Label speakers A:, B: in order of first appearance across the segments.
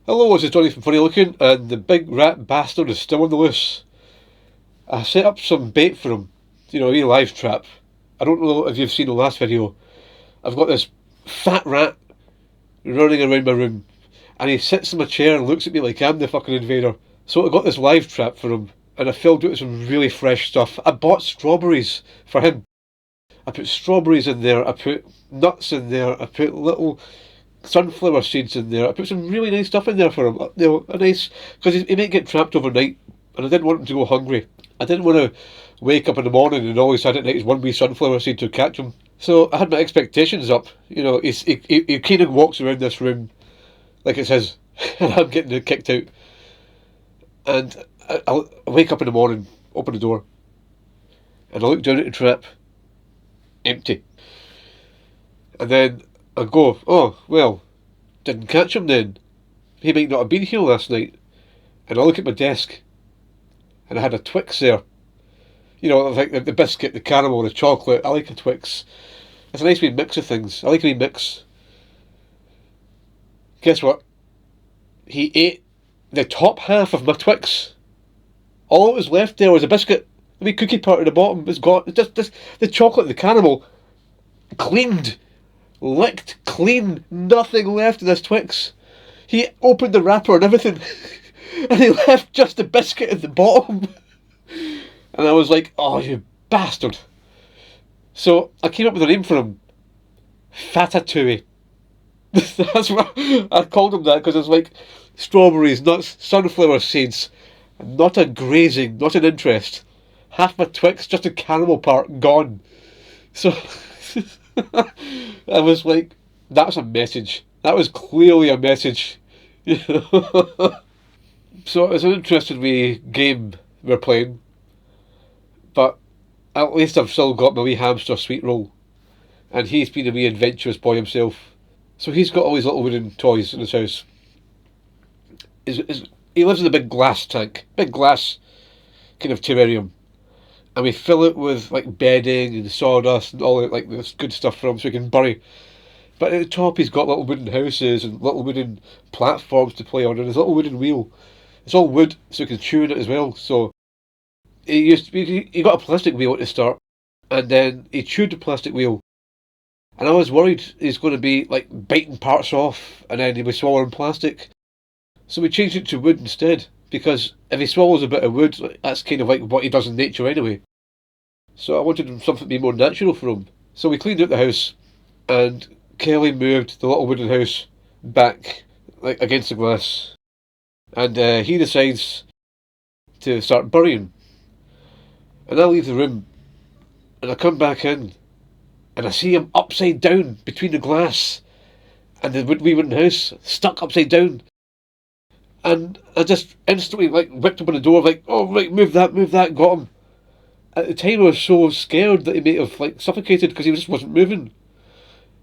A: Hello, this is Jonny from Funny Looking, and the big rat bastard is still on the loose. I set up some bait for him, a wee live trap. I don't know if you've seen the last video. I've got this fat rat running around my room, and he sits in my chair and looks at me like I'm the fucking invader. So I got this live trap for him, and I filled it with some really fresh stuff. I bought strawberries for him. I put strawberries in there, I put nuts in there, I put little sunflower seeds in there. I put some really nice stuff in there for him. A nice, because he might get trapped overnight, and I didn't want him to go hungry. I didn't want to wake up in the morning and all he had at night is one wee sunflower seed to catch him. So I had my expectations up. He kind of walks around this room like it's his, and I'm getting kicked out. And I'll wake up in the morning, open the door, and I look down at the trap, empty. And then I go, oh, well, didn't catch him then. He might not have been here last night. And I look at my desk, and I had a Twix there. Like the biscuit, the caramel, the chocolate. I like a Twix. It's a nice wee mix of things. I like a wee mix. Guess what? He ate the top half of my Twix. All that was left there was a biscuit. The wee cookie part at the bottom was gone. Just the chocolate, the caramel, cleaned. Licked clean, nothing left of this Twix. He opened the wrapper and everything, and he left just the biscuit at the bottom. And I was like, oh, you bastard. So I came up with a name for him. Fatatouille. That's what I called him, that because it's like strawberries, nuts, sunflower seeds, not a grazing, not an interest. Half my Twix, just the caramel part, gone. So I was like, that's a message. That was clearly a message. So it's an interesting wee game we're playing. But at least I've still got my wee hamster sweet roll. And he's been a wee adventurous boy himself. So he's got all his little wooden toys in his house. He lives in a big glass tank. Big glass kind of terrarium. And we fill it with like bedding and sawdust and all like this good stuff for him so he can bury. But at the top he's got little wooden houses and little wooden platforms to play on and his little wooden wheel. It's all wood so he can chew in it as well. So he got a plastic wheel at the start and then he chewed the plastic wheel. And I was worried he's going to be like biting parts off and then he'll be swallowing plastic. So we changed it to wood instead. Because if he swallows a bit of wood, that's kind of like what he does in nature anyway. So I wanted something to be more natural for him. So we cleaned out the house, and Kelly moved the little wooden house back, like against the glass. And he decides to start burying. And I leave the room, and I come back in, and I see him upside down between the glass and the wee wooden house, stuck upside down. And I just instantly whipped open the door, oh right, move that, got him. At the time I was so scared that he may have suffocated because he just wasn't moving.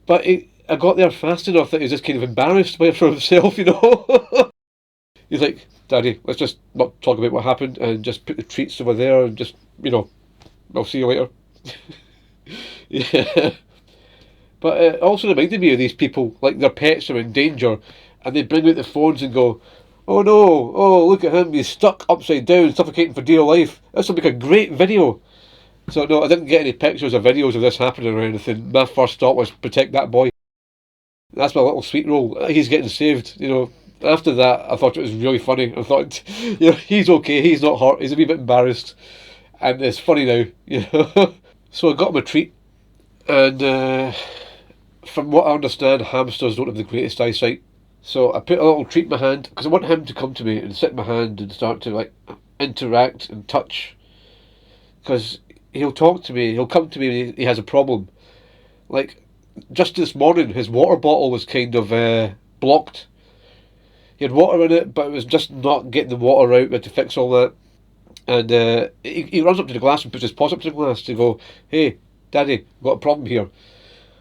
A: But I got there fast enough that he was just kind of embarrassed by it for himself, He's like, Daddy, let's just not talk about what happened and just put the treats over there and just, I'll see you later. Yeah. But it also reminded me of these people, like their pets are in danger and they bring out the phones and go, oh no, oh look at him, he's stuck upside down, suffocating for dear life. This will make a great video. So no, I didn't get any pictures or videos of this happening or anything. My first thought was protect that boy. That's my little sweet roll. He's getting saved, After that, I thought it was really funny. I thought, he's okay, he's not hurt, he's a wee bit embarrassed. And it's funny now, So I got him a treat. And from what I understand, hamsters don't have the greatest eyesight. So I put a little treat in my hand, because I want him to come to me and sit in my hand and start to interact and touch. Because he'll talk to me, he'll come to me when he has a problem. Just this morning, his water bottle was kind of blocked. He had water in it, but it was just not getting the water out. We had to fix all that. And he runs up to the glass and puts his paws up to the glass to go, hey, Daddy, I've got a problem here.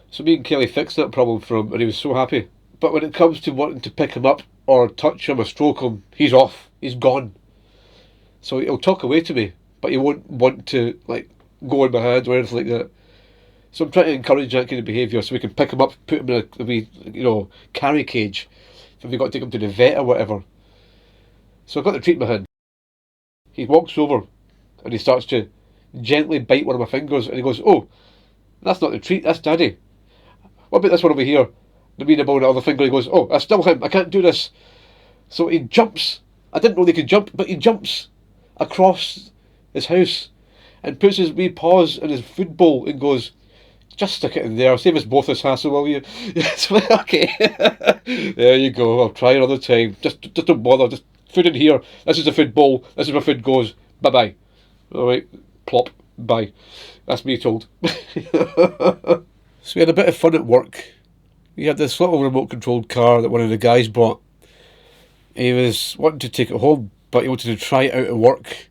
A: So me and Kelly fixed that problem for him, and he was so happy. But when it comes to wanting to pick him up or touch him or stroke him, he's off. He's gone. So he'll talk away to me, but he won't want to go in my hand or anything like that. So I'm trying to encourage that kind of behaviour so we can pick him up, put him in a wee, carry cage, have we got to take him to the vet or whatever? So I got the treat in my hand. He walks over and he starts to gently bite one of my fingers and he goes, "Oh, that's not the treat, that's Daddy. What about this one over here?" The mean about the other finger, he goes, "Oh, that's still him, I can't do this." So he jumps. I didn't know they could jump, but he jumps across his house and puts his wee paws in his food bowl and goes, "Just stick it in there, save us both this hassle, will you?" Yes, okay. There you go, I'll try another time. Just don't bother, just food in here. This is the food bowl, this is where food goes. Bye-bye. Alright, plop, bye. That's me told. So we had a bit of fun at work. We had this little remote controlled car that one of the guys bought. He was wanting to take it home, but he wanted to try it out at work.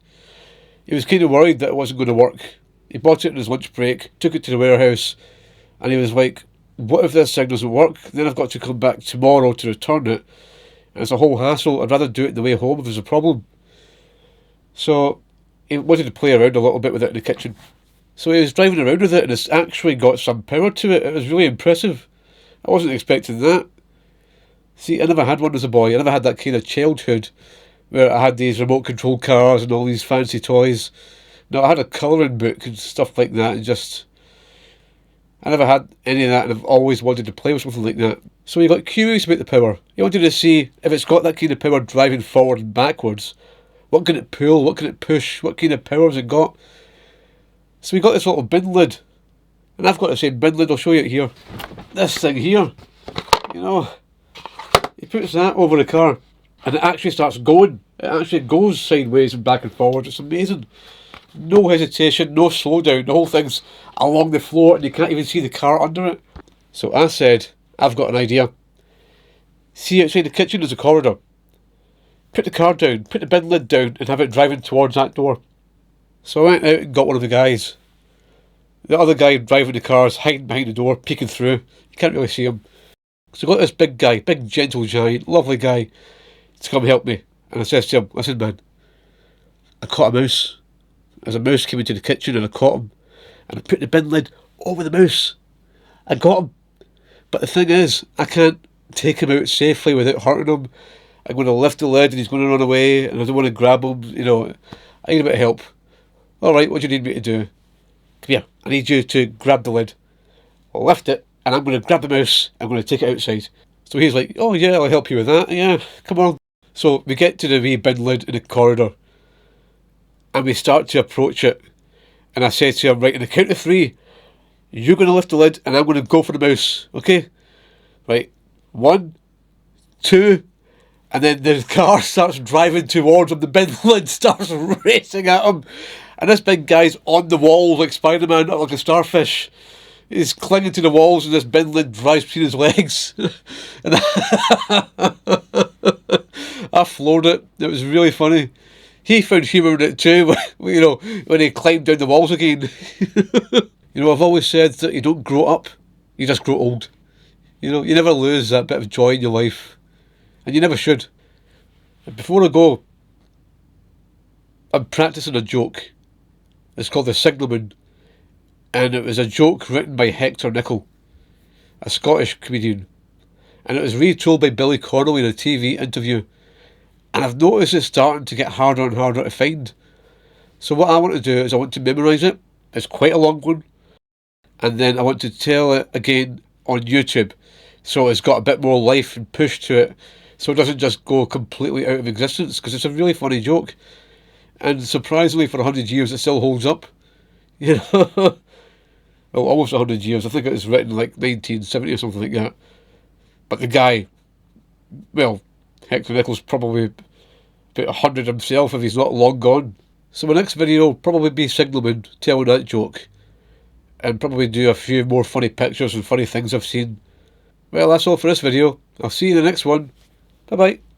A: He was kind of worried that it wasn't going to work. He bought it in his lunch break, took it to the warehouse, and he was like, "What if this thing doesn't work? Then I've got to come back tomorrow to return it. And it's a whole hassle. I'd rather do it on the way home if there's a problem." So he wanted to play around a little bit with it in the kitchen. So he was driving around with it, and it's actually got some power to it. It was really impressive. I wasn't expecting that. See, I never had one as a boy. I never had that kind of childhood where I had these remote control cars and all these fancy toys. No, I had a colouring book and stuff like that, and I never had any of that, and I've always wanted to play with something like that. So he got curious about the power. He wanted to see if it's got that kind of power driving forward and backwards. What can it pull? What can it push? What kind of power has it got? So we got this little bin lid. And I've got the same bin lid, I'll show you it here. This thing here, he puts that over the car and it actually starts going. It actually goes sideways and back and forward. It's amazing. No hesitation, no slowdown. The whole thing's along the floor and you can't even see the car under it. So I said, I've got an idea. See, outside the kitchen there's a corridor. Put the car down, put the bin lid down and have it driving towards that door. So I went out and got one of the guys. The other guy driving the car is hiding behind the door, peeking through. You can't really see him. So I got this big guy, big gentle giant, lovely guy, to come help me. And I says to him, "Listen man, I caught a mouse. As a mouse came into the kitchen and I caught him. And I put the bin lid over the mouse. I got him. But the thing is, I can't take him out safely without hurting him. I'm going to lift the lid and he's going to run away and I don't want to grab him, I need a bit of help." "Alright, what do you need me to do?" "Come here, I need you to grab the lid. I'll lift it and I'm going to grab the mouse. I'm going to take it outside." So he's like, "Oh yeah, I'll help you with that. Yeah, come on." So we get to the wee bin lid in the corridor and we start to approach it. And I said to him, "Right, on the count of 3, you're going to lift the lid and I'm going to go for the mouse, okay? Right, 1, 2, and then the car starts driving towards him. The bin lid starts racing at him. And this big guy's on the walls like Spider-Man, like a starfish. He's clinging to the walls and this bin lid drives between his legs. And I floored it. It was really funny. He found humour in it too, when he climbed down the walls again. I've always said that you don't grow up, you just grow old. You never lose that bit of joy in your life. And you never should. And before I go, I'm practising a joke. It's called The Signalman. And it was a joke written by Hector Nichol, a Scottish comedian. And it was retold by Billy Connolly in a TV interview. And I've noticed it's starting to get harder and harder to find. So what I want to do is I want to memorise it. It's quite a long one. And then I want to tell it again on YouTube. So it's got a bit more life and push to it. So it doesn't just go completely out of existence. Because it's a really funny joke. And surprisingly for 100 years it still holds up. Well, almost 100 years. I think it was written like 1970 or something like that. But the guy, Hector Nichols probably about 100 himself if he's not long gone. So my next video will probably be Signalman telling that joke. And probably do a few more funny pictures and funny things I've seen. Well, that's all for this video. I'll see you in the next one. Bye bye.